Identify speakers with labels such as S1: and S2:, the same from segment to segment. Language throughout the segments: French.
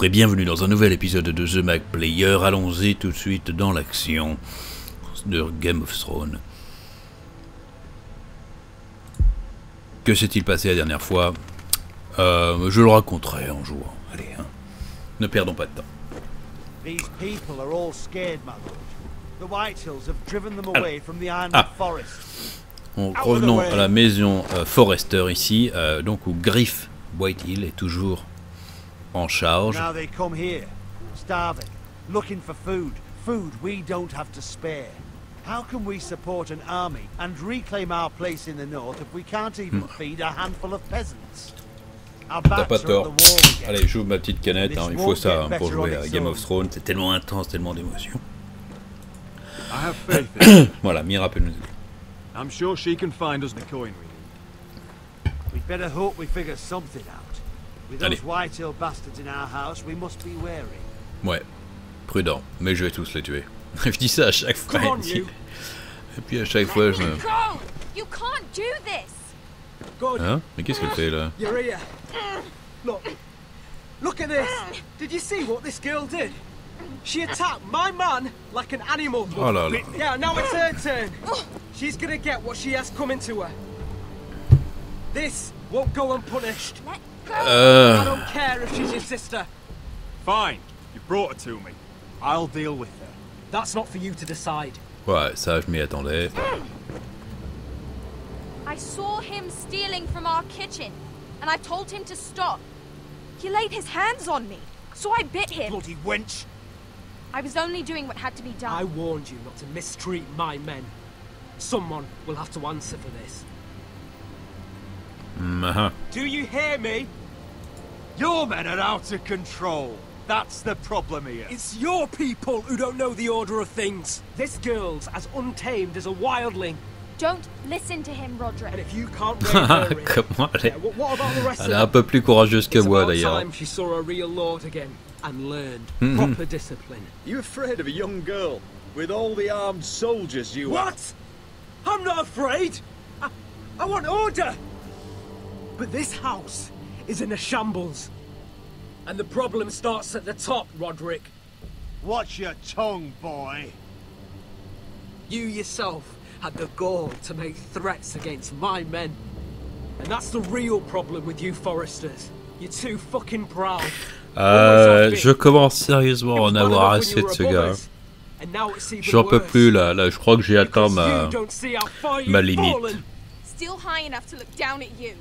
S1: Bonjour et bienvenue dans un nouvel épisode de ZeMacPlayer. Allons-y tout de suite dans l'action de Game of Thrones. Que s'est-il passé la dernière fois? Je le raconterai en jouant. Allez, hein. Ne perdons pas de temps.
S2: These people are all scared, my lord. The Whitehills have driven them away from the Ironwood Forest.
S1: Revenons à la maison Forrester ici, donc où Griff Whitehill est toujours en charge.
S2: Now they come here, starving, looking for food, food we don't have to spare. How can we support an army and reclaim our place in the north if we can't even feed a handful of peasants?
S1: T'as pas tort. Allez, j'ouvre ma petite canette, hein. Il faut ça hein, pour jouer à Game of Thrones. C'est tellement intense, tellement d'émotions. Voilà, Mira peut nous aider.
S3: I'm sure she can find us the coin we need.
S2: We'd better hope we figure something out. With those Whitehill bastards in our house, we must be wary.
S1: Ouais, prudent, mais je vais tous les tuer. Je dis ça à chaque fois. Et puis à chaque fois, je me... Hein? Mais qu'est-ce qu'elle fait là?
S4: Look at this! Did you see what this girl did? She attacked my man like an animal.
S1: Oh là là.
S4: Yeah, now it's her turn. She's gonna get what she has coming to her. This won't go unpunished. I don't care if she's your sister.
S3: Fine, you brought her to me. I'll deal with her.
S4: That's not for you to decide.
S1: Ouais, ça je m'y attendais.
S5: I saw him stealing from our kitchen, and I told him to stop. He laid his hands on me, so I bit him.
S2: Bloody wench!
S5: I was only doing what had to be done.
S4: I warned you not to mistreat my men. Someone will have to answer for this. Do you hear me?
S2: Your men are out of control. That's the problem here.
S4: It's your people who don't know the order of things. This girl's as untamed as a wildling.
S5: Don't listen to him, Roderick.
S4: And if you can't rein her in,
S1: Comment elle est...
S4: what about the rest of
S1: Elle est un peu plus courageuse que moi
S4: It's
S1: d'ailleurs.
S4: about time she saw a real lord again and learned proper discipline.
S3: You afraid of a young girl with all the armed soldiers you are?
S4: What? I'm not afraid. I want order. But this house is in a shambles. And the problem starts at the top, Roderick.
S2: Watch your tongue, boy.
S4: You yourself had the gall to make threats against my men. And that's the real problem with you Foresters. You're too fucking proud.
S1: Je commence sérieusement à en avoir assez de ce gars. J'en peux plus là, je crois que j'ai atteint ma limite.
S5: Still high enough to look down at you.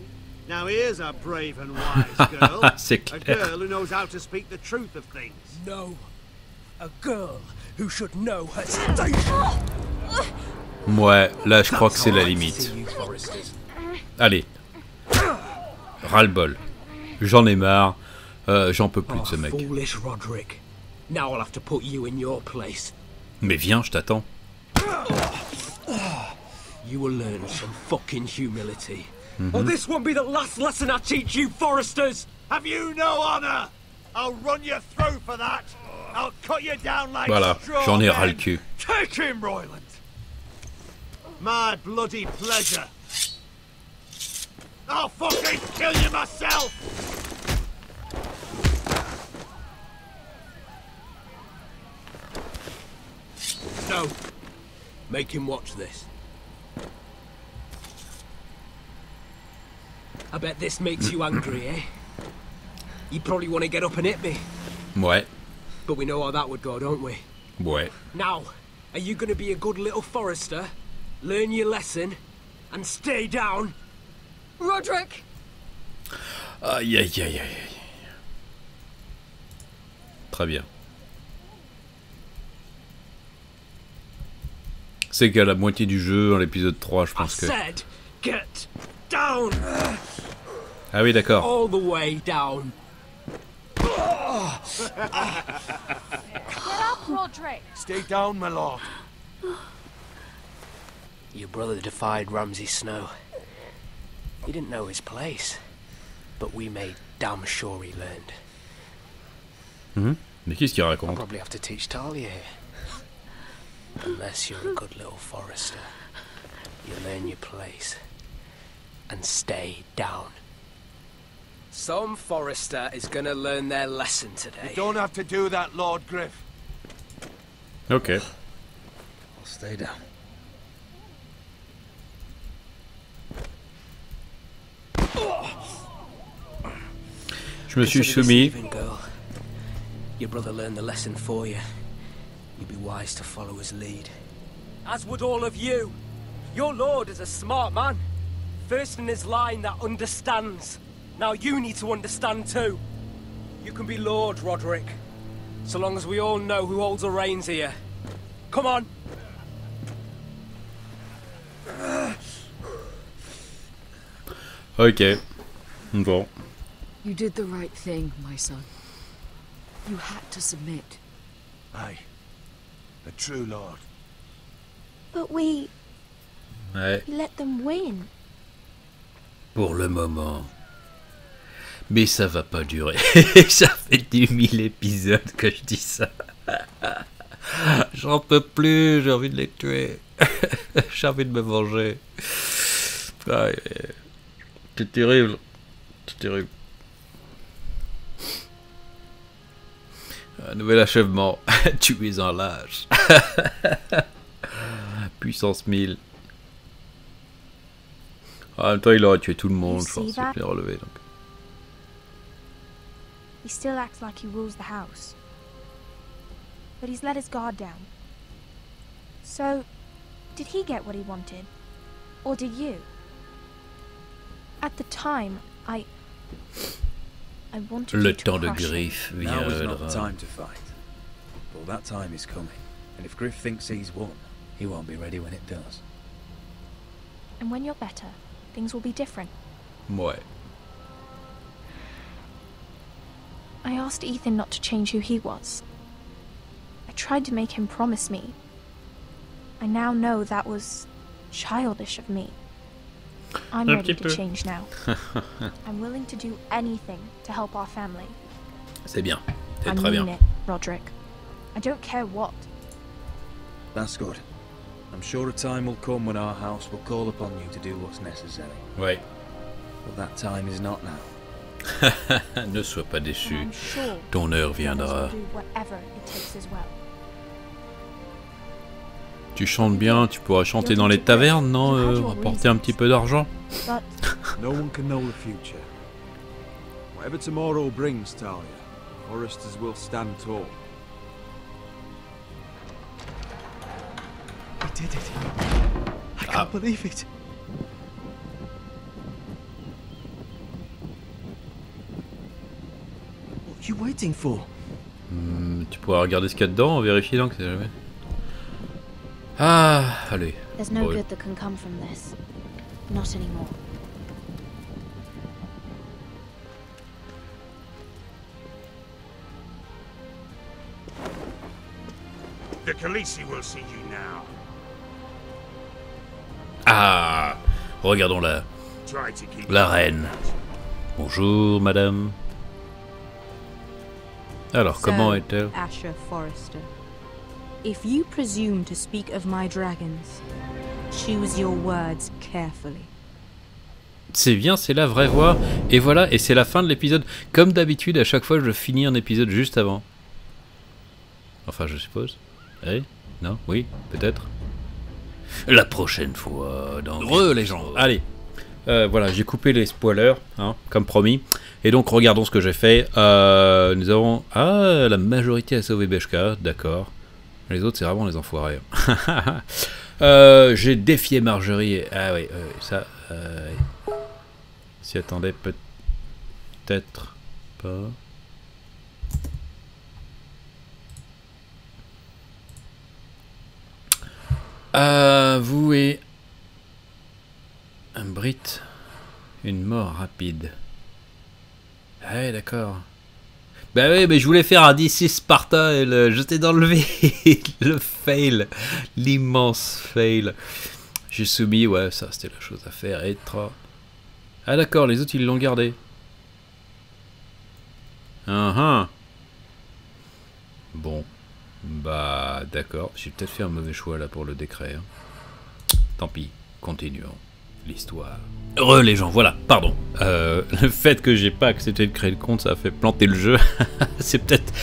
S2: Now here's a brave and wise girl.
S1: C'est
S2: A
S1: clair.
S2: girl who knows how to speak the truth of things.
S4: No. A girl who should know her station.
S1: Ouais, là je crois que c'est la limite. Allez. Ras-le-bol. J'en ai marre. J'en peux plus de ce mec.
S4: Foolish Roderick. Now I'll have to put you in your place.
S1: Mais viens, je t'attends.
S4: You will learn some fucking humility. Or this won't be the last lesson I teach you, Foresters!
S2: Have you no honor? I'll run you through for that. I'll cut you down like
S1: Voilà,
S2: straw
S1: j'en ai
S2: men.
S1: ras le cul.
S2: Take him, Royland. My bloody pleasure. I'll fucking kill you myself.
S4: No. Make him watch this. I bet this makes you angry, eh? You probably want to get up and hit me.
S1: Ouais,
S4: But we know how that would go, don't we?
S1: ouais.
S4: Now, are you going to be a good little Forester, learn your lesson, and stay down?
S5: Roderick!
S1: Aïe aïe aïe aïe aïe. Très bien. C'est qu'à la moitié du jeu, dans l'épisode 3, je
S4: I
S1: pense que...
S4: said, get down!
S1: Ah oui, d'accord.
S4: All the way down.
S5: Get up, Roderick!
S2: Stay down, my lord.
S6: Your brother defied Ramsay Snow. He didn't know his place, but we made damn sure he learned.
S1: Mais qu'est-ce qu'il
S6: I'll
S1: raconte?
S6: probably have to teach Talia here. Unless you're a good little Forester, you learn your place and stay down. Some Forester is gonna learn their lesson today.
S2: You don't have to do that, Lord Griff.
S1: Ok.
S3: I'll stay down.
S1: Je me suis
S6: Consider
S1: soumis.
S6: deceiving, girl. Your brother learned the lesson for you. You'd be wise to follow his lead.
S4: As would all of you. Your lord is a smart man. First in his line that understands. Now you need to understand too. You can be Lord, Roderick. So long as we all know who holds the reins here. Come on.
S1: Ok. Bon.
S7: You did the right thing, my son. You had to submit.
S2: Aye. A true lord.
S5: But we
S1: Ouais.
S5: let them win.
S1: Pour le moment. Mais ça va pas durer. Ça fait 1000 épisodes que je dis ça. J'en peux plus, j'ai envie de les tuer. J'ai envie de me venger. Ouais. C'est terrible. C'est terrible. Un nouvel achèvement. Tu es un lâche. Puissance 1000. En même temps, il aurait tué tout le monde, je pense. C'est bien relevé, donc.
S5: He still acts like he rules the house. But he's let his guard down. So, did he get what he wanted? Or did you? At the time, I wanted
S1: Le
S5: you to
S1: temps de
S5: crush him.
S1: Griff
S3: Now is not the
S1: viendra.
S3: time to fight. But that time is coming. And if Griff thinks he's won, he won't be ready when it does.
S5: And when you're better, things will be different.
S1: Ouais.
S5: I asked Ethan not to change who he was. I tried to make him promise me. I now know that was childish of me. I'm
S1: Un
S5: ready
S1: petit
S5: to
S1: peu.
S5: change now. I'm willing to do anything to help our family.
S1: C'est bien. C'est
S5: I
S1: très
S5: mean
S1: bien.
S5: it, Roderick. I don't care what.
S3: That's good. I'm sure a time will come when our house will call upon you to do what's necessary.
S1: Ouais.
S3: But that time is not now.
S1: Ne sois pas
S5: And
S1: déçu.
S5: I'm sure
S1: Ton heure
S5: Dennis
S1: viendra.
S5: will do whatever it takes as well.
S1: Tu chantes bien, tu pourras chanter dans les tavernes, non rapporter un petit peu d'argent.
S5: But
S2: No one can know the future. Whatever tomorrow brings, Talia, Foresters will stand tall.
S8: We did it. I can't believe it. What are you waiting for?
S1: Tu pourras regarder ce qu'il y a dedans, vérifier donc, c'est jamais. Ah, allez.
S5: there's no
S1: Bon.
S5: good that can come from this. Not anymore.
S9: The Khaleesi will see you now.
S1: Ah, regardons-la.
S9: Try to keep
S1: La reine. Bonjour, madame. Alors, comment est-elle?
S10: Asher Forrester, if you presume to speak of my dragons, choose your words carefully.
S1: C'est bien, c'est la vraie voix. Et voilà, et c'est la fin de l'épisode. Comme d'habitude, à chaque fois, je finis un épisode juste avant. Enfin, je suppose. Eh? Non? Oui? Peut-être? La prochaine fois, dans les gens. Allez. Voilà, j'ai coupé les spoilers, hein, comme promis. Et donc, regardons ce que j'ai fait. Nous avons... Ah, la majorité a sauvé Beshka, d'accord. Les autres, c'est vraiment les enfoirés. J'ai défié Marjorie. Ah oui, ça... S'y attendait peut-être pas. Vouer un Brit, une mort rapide. Ah ouais, d'accord. Bah oui, mais je voulais faire un DC Sparta et le jeter dans le vide. Le fail, l'immense fail. J'ai soumis, ouais, ça c'était la chose à faire. Ah d'accord, les autres ils l'ont gardé. Bon, bah d'accord. J'ai peut-être fait un mauvais choix là pour le décret. Hein. Tant pis, continuons. l'histoire. Les gens, voilà, pardon. Le fait que j'ai pas accepté de créer le compte, ça a fait planter le jeu. C'est peut-être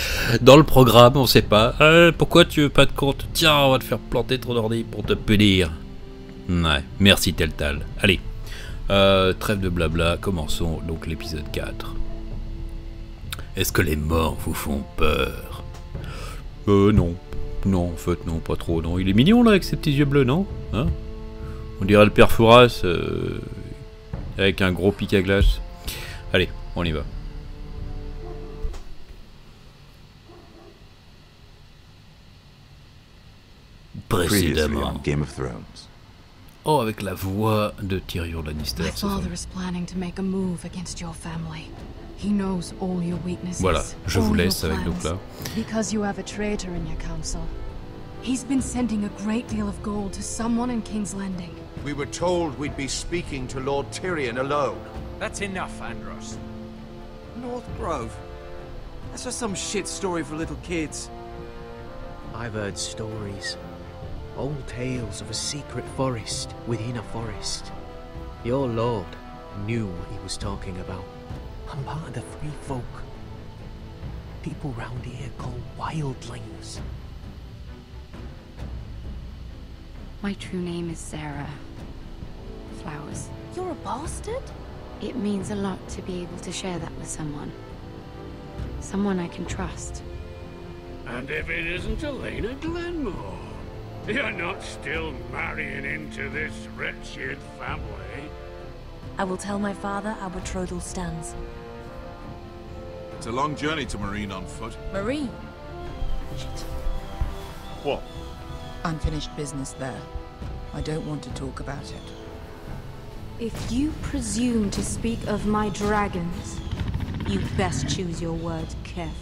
S1: dans le programme, on sait pas. Pourquoi tu veux pas de compte? Tiens, on va te faire planter ton ordi pour te punir. Ouais, merci Teltal. Allez, trêve de blabla, commençons donc l'épisode 4. Est-ce que les morts vous font peur? Non. Non, en fait, non, pas trop, non. Il est mignon, là, avec ses petits yeux bleus, non? Hein? On dirait le père Fouras, avec un gros pic à glace. Allez, on y va. Précédemment.
S11: Game of Thrones.
S1: Oh, avec la voix de Tyrion Lannister.
S7: My father is planning to make a move against your family. He knows all your weaknesses.
S1: Voilà, je vous laisse avec donc là.
S7: Because you have a traitor in your council. He's been sending a great deal of gold to someone in King's Landing.
S12: We were told we'd be speaking to Lord Tyrion alone.
S13: That's enough, Andros.
S8: North Grove? That's just some shit story for little kids.
S6: I've heard stories. Old tales of a secret forest within a forest. Your lord knew what he was talking about. I'm part of the free folk. People round here call wildlings.
S14: My true name is Sarah Flowers.
S5: You're a bastard?
S14: It means a lot to be able to share that with someone. Someone I can trust.
S9: And if it isn't Elena Glenmore, you're not still marrying into this wretched family.
S15: I will tell my father our betrothal stands.
S12: It's a long journey to Marine on foot.
S15: Marine?
S12: Shit. What?
S16: Unfinished business there. I don't want to talk about it.
S10: If you presume to speak of my dragons, you best choose your words carefully.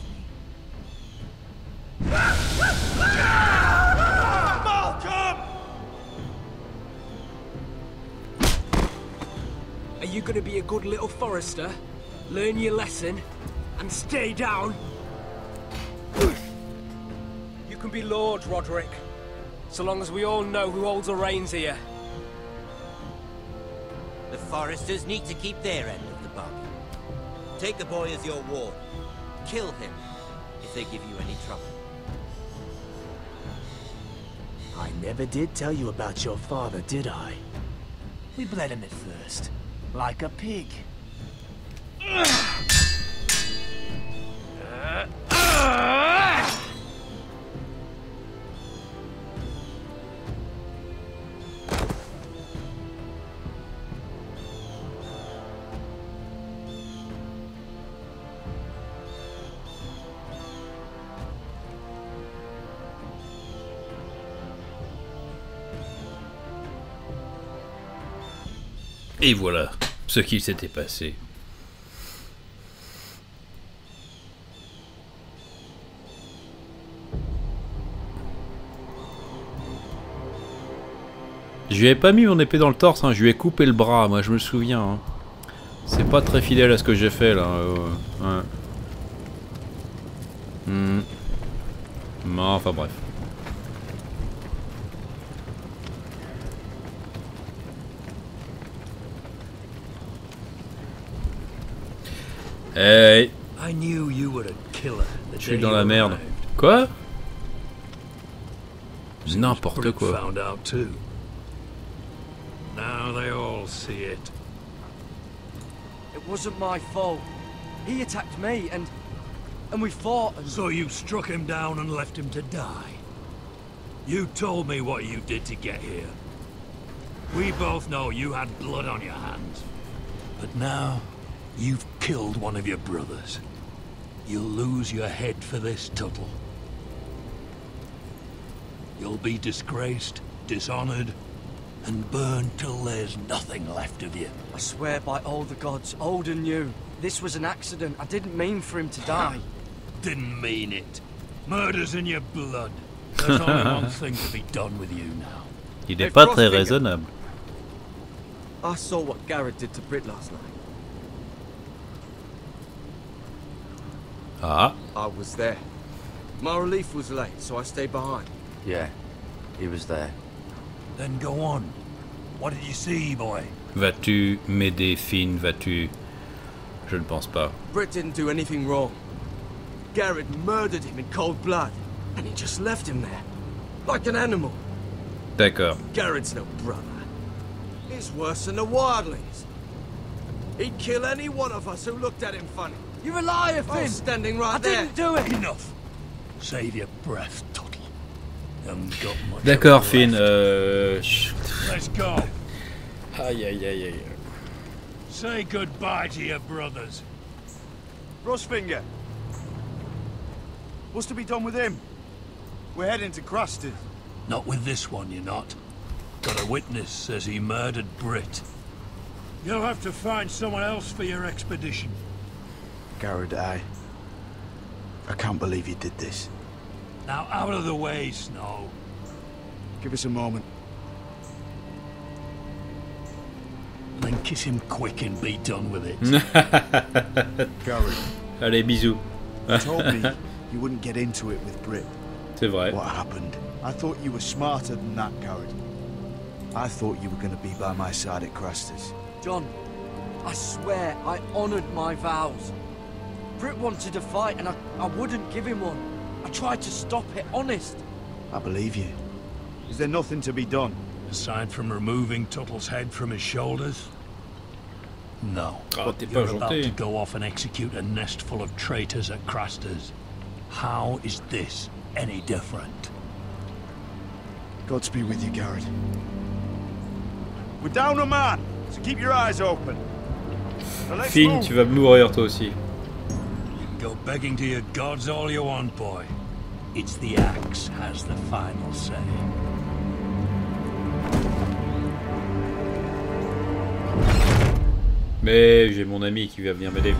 S4: Malcolm! Are you gonna be a good little forester? Learn your lesson and stay down? You can be Lord, Roderick. So long as we all know who holds the reins here.
S17: The foresters need to keep their end of the bargain. Take the boy as your ward. Kill him if they give you any trouble.
S6: I never did tell you about your father, did I? We bled him at first, like a pig.
S1: Et voilà ce qu'il s'était passé. Je lui ai pas mis mon épée dans le torse, hein. Je lui ai coupé le bras, moi je me souviens. Hein. C'est pas très fidèle à ce que j'ai fait là. Ouais. Non, enfin bref. Hey. Je suis dans la merde. Quoi? N'importe quoi.
S9: Now they all see it.
S13: It wasn't my fault. He attacked me and we fought and...
S9: So you struck him down and left him to die? You told me what you did to get here. We both know you had blood on your hands. But now, you've killed one of your brothers. You'll lose your head for this, Tuttle. You'll be disgraced, dishonored, and burned till there's nothing left of you.
S13: I swear by all the gods, old and new, this was an accident. I didn't mean for him to die.
S9: Didn't mean it. Murder's in your blood. There's only one thing to be done with you now.
S1: Il est pas très raisonnable.
S13: I saw what Garrett did to Britt last night.
S1: Ah.
S13: I was there. My relief was late, so I stayed behind.
S3: Yeah, he was there.
S9: Then go on. What did you see, boy?
S1: Vas-tu m'aider, Finn? Vas-tu... Je ne pense pas.
S13: Britt didn't do anything wrong. Garrett murdered him in cold blood, and he just left him there, like an animal.
S1: D'accord.
S13: Garrett's no brother. He's worse than the wildlings. He'd kill any one of us who looked at him funny. You're a liar, Finn! I was standing right there. I didn't do it!
S9: Enough. Save your breath, Tuttle.
S1: D'accord, Finn.
S9: Let's go.
S1: Aïe, aïe, aïe, aïe.
S9: Say goodbye to your brothers.
S2: Rustfinger. What's to be done with him? We're heading to Crusted.
S9: Not with this one, you're not. Got a witness says he murdered Britt. You'll have to find someone else for your expedition.
S2: Garrett, I can't believe you did this.
S9: Now out of the way, Snow.
S2: Give us a moment.
S9: Then kiss him quick and be done with it.
S2: Garrett.
S1: Allez, bisous.
S2: You told me you wouldn't get into it with Britt.
S1: C'est vrai.
S2: What happened? I thought you were smarter than that, Garrett. I thought you were going to be by my side at Craster's.
S13: John, I swear I honored my vows. Britt wanted to fight and I wouldn't give him one. I tried to stop it, honest.
S2: I believe you. Is there nothing to be done?
S9: Aside from removing Tuttle's head from his shoulders? No.
S1: Oh, t'es
S9: You're
S1: pas
S9: about to
S1: gentil.
S9: go off and execute a nest full of traitors at Craster's. How is this any different?
S2: Godspeed with you, Garrett. We're down a man, so keep your eyes open. Now let's
S1: Finn,
S2: move.
S1: tu vas mourir toi aussi.
S9: You can go begging to your gods all you want, boy. It's the axe has the final say.
S1: Mais j'ai mon ami qui va venir m'aider.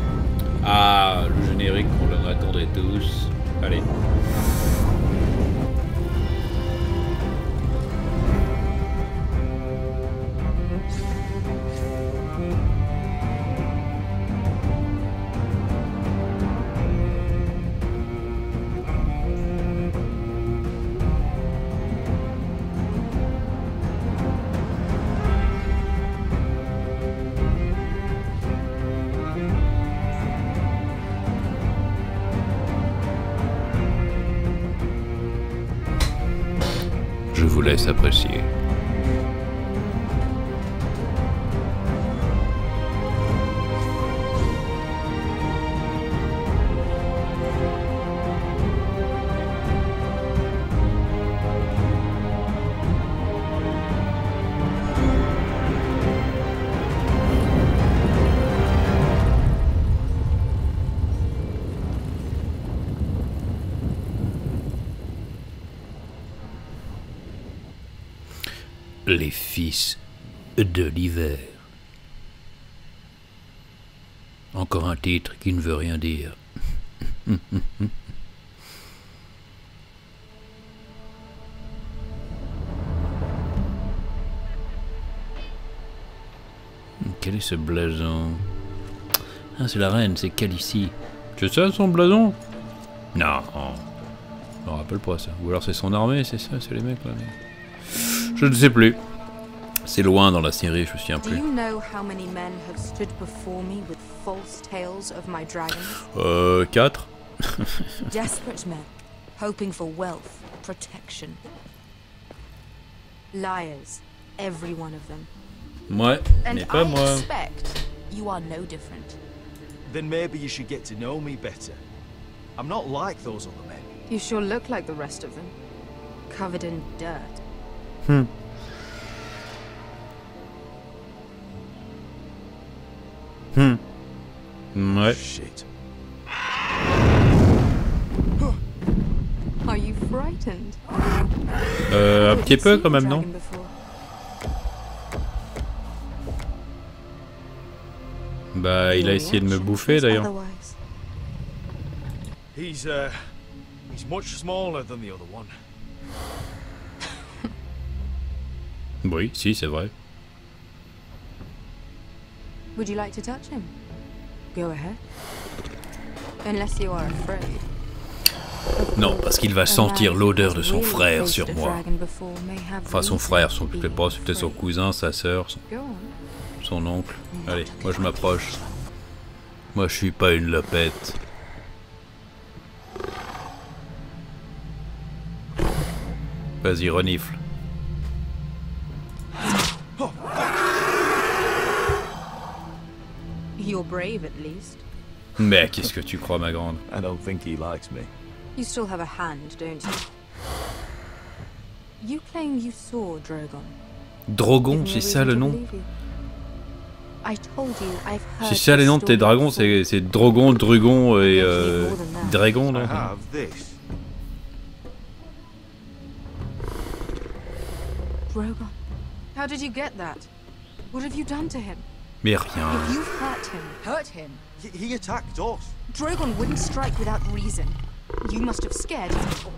S1: Ah, le générique qu'on en attendait tous. Allez. Je vous laisse apprécier. Les fils de l'hiver. Encore un titre qui ne veut rien dire. Quel est ce blason? Ah, c'est la reine, c'est Calicie. C'est ça son blason? Non. Je me rappelle pas ça. Ou alors c'est son armée, c'est ça, c'est les mecs là. Je ne sais plus. C'est loin dans la série, je me souviens plus.
S10: Do you know how many men have stood before me with false tales of my dragons?
S1: 4.
S10: Desperate men, hoping for wealth, protection. Liars, every one of them.
S1: Ouais, mais
S10: And
S1: pas
S10: I
S1: moi.
S10: expect you are no different.
S8: Then maybe you should get to know me better. I'm not like those other men.
S7: You sure look like the rest of them.
S10: Covered in dirt.
S1: Ouais.
S8: Shit.
S7: Are you frightened?
S1: Un petit peu quand même, non? Bah, il a essayé de me bouffer d'ailleurs.
S8: He's much smaller than the other one.
S1: Oui, si, c'est vrai.
S10: Would you like to touch him? Go ahead. Unless you are afraid.
S1: Non, parce qu'il va sentir l'odeur de son frère sur moi. Enfin, son frère, c'est peut-être son cousin, sa sœur, son oncle. Allez, moi je m'approche. Moi je suis pas une lopette. Vas-y, renifle.
S10: You're brave at least.
S1: Mais qu'est-ce que tu crois, ma grande?
S11: I don't think he likes me.
S10: You still have a hand, don't you? You claim you saw Drogon.
S1: Drogon, c'est ça le nom?
S10: I told you I've heard
S1: C'est ça les noms de tes dragons, c'est Drogon, Drugon et Dragon, non?
S7: Drogon, how did you get that? What have you done to him?
S1: Mais rien.
S7: If you've hurt him.
S2: He attacked us.
S7: Drogon wouldn't strike without reason. You must have scared him.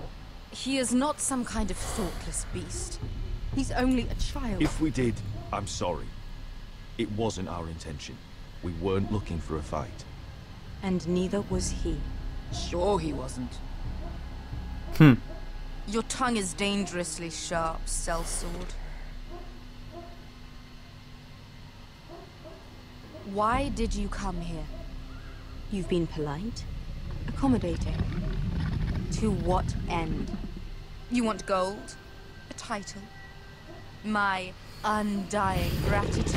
S7: He is not some kind of thoughtless beast. He's only a child.
S11: If we did, I'm sorry. It wasn't our intention. We weren't looking for a fight.
S10: And neither was he.
S7: Sure he wasn't. Your tongue is dangerously sharp, sellsword. Why did you come here?
S10: You've been polite, accommodating. To what end?
S7: You want gold? A title? My undying gratitude?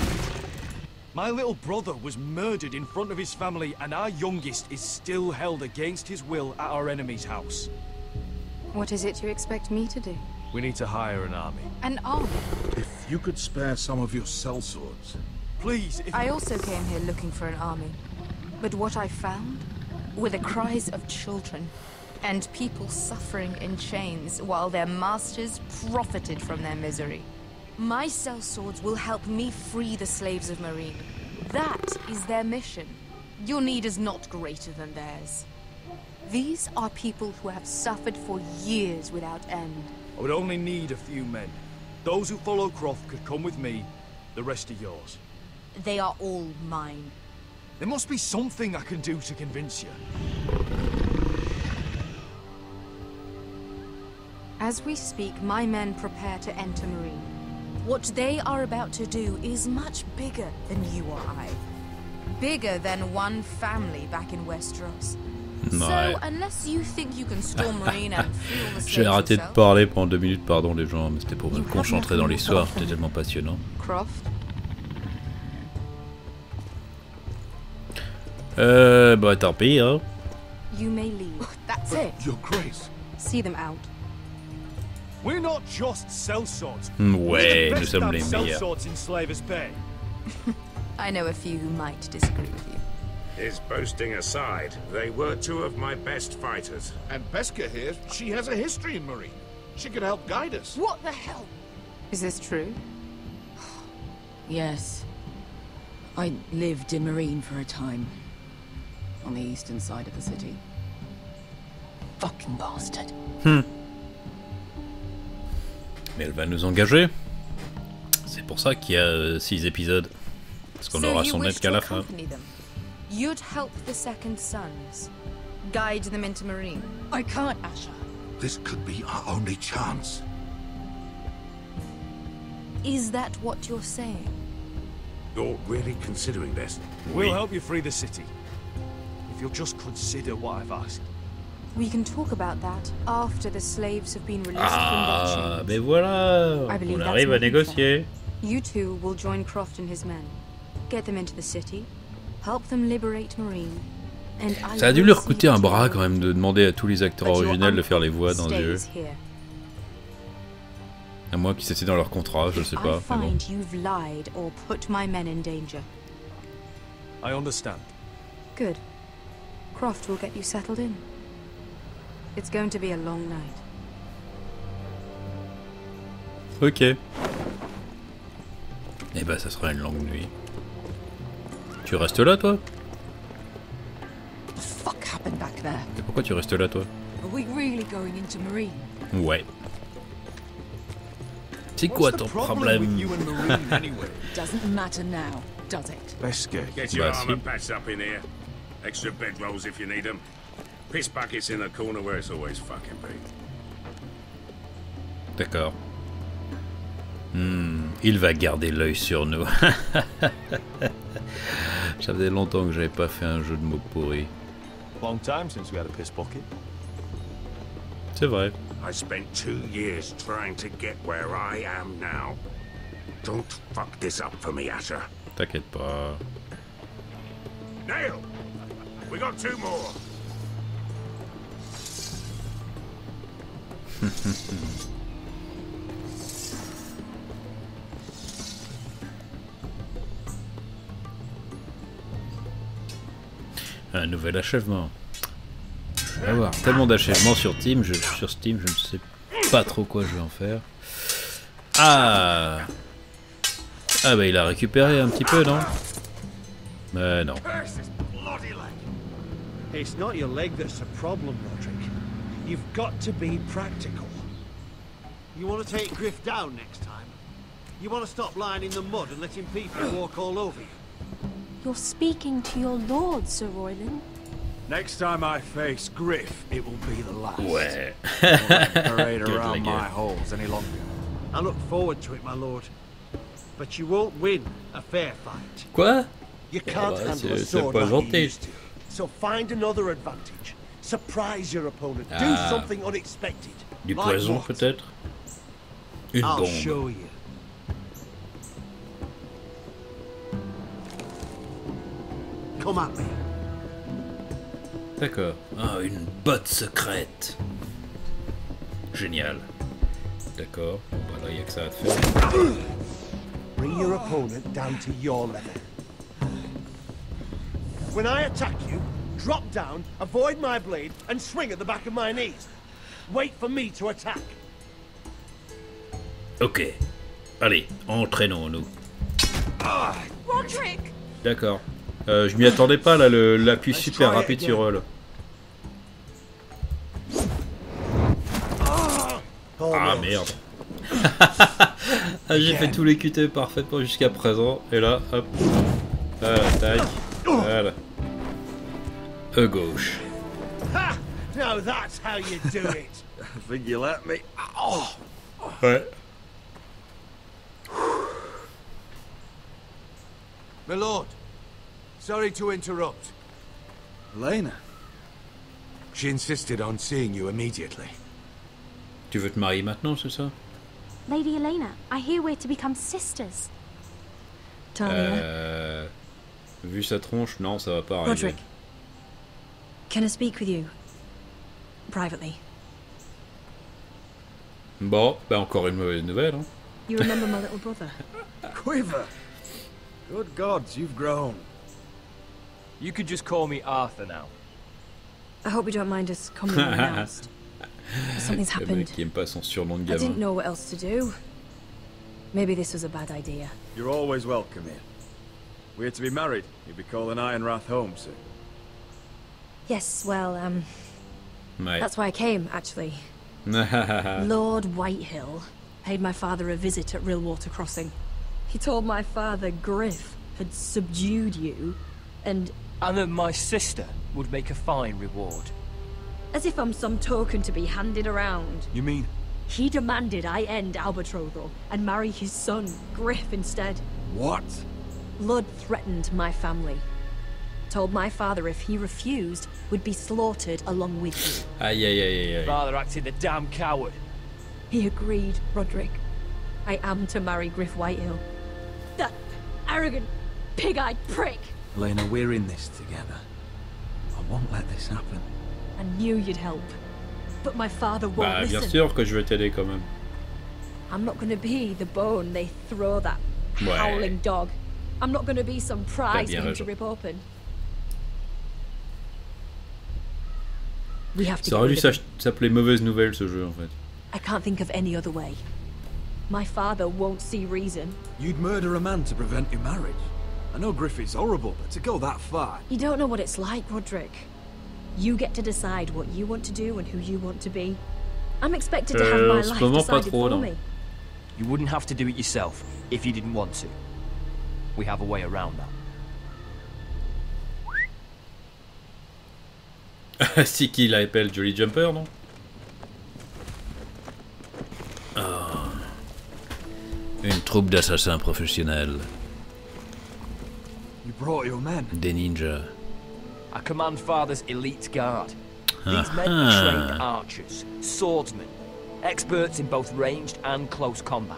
S11: My little brother was murdered in front of his family, and our youngest is still held against his will at our enemy's house.
S7: What is it you expect me to do?
S11: We need to hire an army.
S7: An army?
S12: If you could spare some of your sellswords.
S11: Please,
S7: I also came here looking for an army. But what I found were the cries of children and people suffering in chains while their masters profited from their misery. My sellswords will help me free the slaves of Marine. That is their mission. Your need is not greater than theirs. These are people who have suffered for years without end.
S11: I would only need a few men. Those who follow Croft could come with me. The rest are yours.
S7: They are all mine.
S11: There must be something I can do to convince you.
S7: As we speak, my men prepare to enter Marine. What they are about to do is much bigger than you or I. Bigger than one family back in Westeros. So, unless you think you can storm Marine and feel the
S1: J'ai arrêté de parler pendant 2 minutes, pardon les gens, mais c'était pour me concentrer dans l'histoire, c'était tellement passionnant.
S7: Croft?
S1: Bah tant pis, hein.
S7: You may leave. That's it.
S12: Your Grace.
S7: See them out.
S11: We're not just sellswords.
S1: Ouais, nous sommes les meilleurs.
S11: Sellswords in Slavers Bay.
S7: I know a few who might disagree with you.
S18: His boasting aside, they were two of my best fighters.
S12: And Beska here, she has a history in Marine. She could help guide us.
S7: What the hell?
S16: Is this true? Yes. I lived in Marine for a time. On the eastern side of the city. Fucking bastard.
S1: Mais elle va nous engager. C'est pour ça qu'il y a 6 épisodes. Parce qu'on aura son aide qu'à la fin.
S7: You'd help the second sons. Guide them into Marine.
S16: I can't, Asher.
S12: This could be our only chance.
S7: Is that what you're saying?
S18: You're really considering this?
S11: We'll help you free the city. If you'll just consider what I've asked.
S7: We can talk about that after the slaves have been released from their chains.
S1: Ben voilà, on arrive à négocier.
S7: You two will join Croft and his men. Get them into the city. Help them liberate Marine. And
S1: Ça a dû leur coûter un bras quand même de demander à tous les acteurs originels de faire les voix dans le jeu. À moins que c'était dans leur contrat, je sais pas. Mais bon.
S7: You've lied or put my men in danger.
S11: I understand.
S7: Good. Croft will get you settled in. It's going to be a long night.
S1: Ok. Eh ben, ça sera une longue nuit. Tu restes là, toi?
S16: What the fuck happened back there?
S1: Et pourquoi tu restes là, toi?
S16: Are we really going into Marine?
S1: Ouais. C'est quoi ton problème?
S16: Doesn't matter now, does it?
S18: Beska. Get your armor patched up in here. Extra bedrolls if you need them. Piss buckets in the corner where it's always fucking big.
S1: D'accord. Il va garder l'œil sur nous. Ça faisait longtemps que j'avais pas fait un jeu de mots pourri.
S11: Long time since we had a piss bucket.
S1: C'est vrai.
S18: I spent 2 years trying to get where I am now. Don't fuck this up for me, Asher.
S1: T'inquiète pas.
S18: Nail! We got 2 more.
S1: Un nouvel achèvement. Je vais avoir tellement d'achèvements sur Steam, je ne sais pas trop quoi je vais en faire. Ah! Ah bah il a récupéré un petit peu, non? Mais non.
S2: It's not your leg that's a problem, Roderick. You've got to be practical. You want to take Griff down next time? You want to stop lying in the mud and letting people walk all over you?
S5: You're speaking to your lord, Sir Royland.
S11: Next time I face Griff, it will be the last.
S1: Ouais.
S11: I won't parade around my halls any longer.
S2: I look forward to it, my lord. But you won't win a fair fight.
S1: Quoi?
S2: You can't handle a sword like you used to. So find another advantage. Surprise your opponent. Do something unexpected.
S1: Du poison peut-être? Une
S2: I'll
S1: bombe.
S2: show you. Come at me.
S1: D'accord. Ah, une botte secrète. Génial. D'accord. Bon, bah là, il n'y a que ça à te faire.
S2: Bring your opponent down to your level. When I attack you, drop down, avoid my blade, and swing at the back of my knees. Wait for me to attack.
S1: Ok. Allez, entraînons-nous.
S7: Roderick!
S1: D'accord. Je m'y attendais pas là, l'appui super rapide sur Roll. Ah merde. Ah, j'ai fait tous les QT parfaitement jusqu'à présent. Et là, hop. Voilà, tac. Voilà. À gauche.
S2: Ha! Now that's how you do it.
S11: I think you let me. Oh.
S1: Ouais.
S13: My lord, sorry to interrupt.
S11: Elena.
S13: She insisted on seeing you immediately.
S1: Tu veux te marier maintenant, c'est ça?
S5: Lady Elena, I hear we're to become sisters.
S15: Talia.
S1: Vu sa tronche, non, ça va pas arriver.
S15: Roderick, can I speak with you? Privately.
S1: Bon, bah encore une mauvaise nouvelle, hein.
S15: You remember my little brother?
S11: Quiver. Good gods, you've grown.
S19: You could just call me Arthur now.
S15: I hope you don't mind us coming unannounced. Something's
S1: Le mec
S15: happened.
S1: qui aime pas son surnom de
S15: I
S1: gamin.
S15: didn't know what else to do. Maybe this was a bad idea.
S11: You're always welcome here. We're to be married. You'll be calling Ironrath home soon.
S15: Yes, well,
S1: Ouais.
S15: that's why I came, actually. Lord Whitehill paid my father a visit at Rillwater Crossing. He told my father Griff had subdued you, and
S19: that my sister would make a fine reward.
S15: as if I'm some token to be handed around.
S11: You mean?
S15: He demanded I end our betrothal and marry his son, Griff, instead.
S11: What?
S15: Lud threatened my family. Told my father if he refused, would be slaughtered along with you.
S1: Aïe aïe aïe aïe.
S19: Father acted a damn coward.
S15: He agreed, Roderick. I am to marry Griff Whitehill. That arrogant, pig-eyed prick!
S3: Elena, we're in this together. I won't let this happen.
S15: I knew you'd help. But my father won't
S1: Bah bien
S15: listen.
S1: sûr que je vais t'aider quand même.
S15: I'm not gonna be the bone they throw that
S1: Ouais.
S15: howling dog. I'm not gonna be some prize
S1: bien
S15: for him to
S1: raison.
S15: rip open. We have to
S1: Ça
S15: get
S1: aurait dû
S15: rid of him.
S1: s'appeler Mauvaise Nouvelle ce jeu en fait.
S15: I can't think of any other way. My father won't see reason.
S11: You'd murder a man to prevent your marriage. I know Griffith's horrible, but to go that far...
S15: You don't know what it's like, Roderick. You get to decide what you want to do and who you want to be. I'm expected to have my
S1: en ce
S15: life
S1: moment, pas
S15: decided
S1: trop,
S15: for
S1: non.
S15: me.
S19: You wouldn't have to do it yourself if you didn't want to. We have a way around that.
S1: Si qui l'appelle Jolly Jumper, non? Ah. Une troupe d'assassins professionnels.
S11: You brought your men.
S1: Des ninjas.
S19: I command Father's elite guard. These men are trained archers, swordsmen, experts in both ranged and close combat.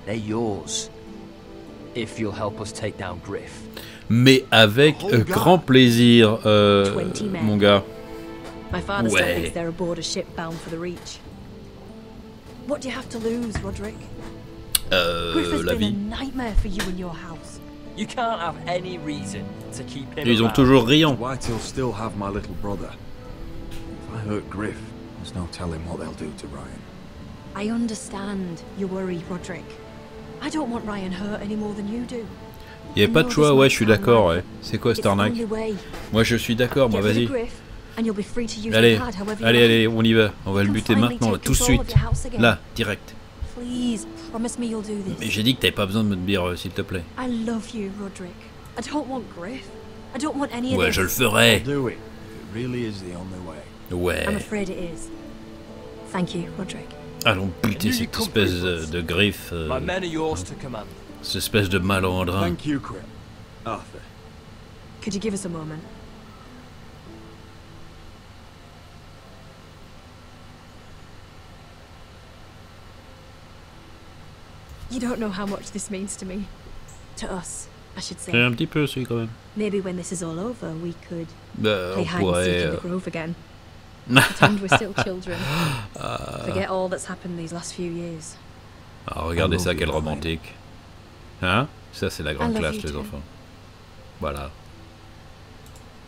S19: They're yours, if you'll help us take down Griff.
S1: Mais avec grand plaisir, mon gars.
S15: My father still thinks they're aboard a ship bound for the Reach. What do you have to lose, Roderick? Griff has been a nightmare for you and your house.
S19: You can't have any reason to keep him
S1: Ils ont toujours riant.
S3: White'll still have my little brother. If I hurt Griff, there's no telling what they'll do to Ryan.
S15: I understand your worry, Roderick. I don't want Ryan hurt any more than you do.
S1: Il n'y avait pas de choix, ouais, je suis d'accord, ouais. C'est quoi cette arnaque? Moi je suis d'accord, moi vas-y. Allez, allez, allez, on y va. On va le buter maintenant, là, tout de suite. Là, direct. Mais j'ai dit que t'avais pas besoin de me dire, s'il te plaît. Ouais, je le ferai. Ouais. Allons buter cette espèce de griffe. Cette espèce de malandrin.
S11: Thank you, Crip. Arthur.
S15: Could you give us a moment? You don't know how much this means to me. To us, I should say.
S1: Un petit peu, si, quand même.
S15: Maybe when this is all over, we could
S1: play
S15: hide and seek in the grove again. Pretend we're still children. Forget all that's happened these last few years.
S1: Ah, regardez ça, quel romantique. Hein? Ça, c'est la grande classe, les enfants. Voilà.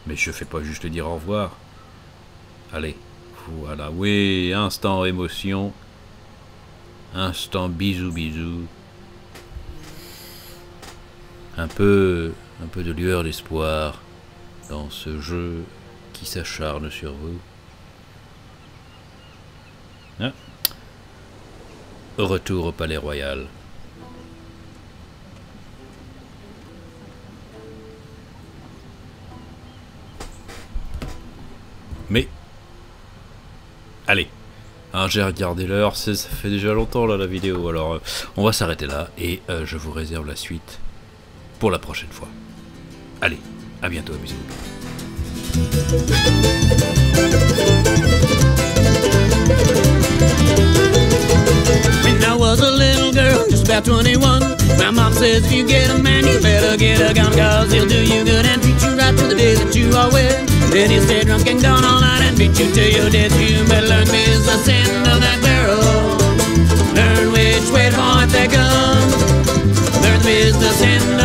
S1: Mais je fais pas juste dire au revoir. Allez. Voilà. Oui, instant émotion. Instant bisous, bisous. Un peu de lueur d'espoir dans ce jeu qui s'acharne sur vous. Hein? Retour au Palais Royal. Mais, allez, hein, j'ai regardé l'heure, ça fait déjà longtemps là la vidéo, alors on va s'arrêter là et je vous réserve la suite pour la prochaine fois. Allez, à bientôt, amusez-vous.
S20: When I was a little girl, just about 21, my mom says if you get a man, you better get a gun, cause he'll do you good and treat you right to the day that you are wed. Then he'll stay drunk and gone all night and beat you till you're dead. So you better learn business end of that barrel. Learn which way to point that gun. Learn the business end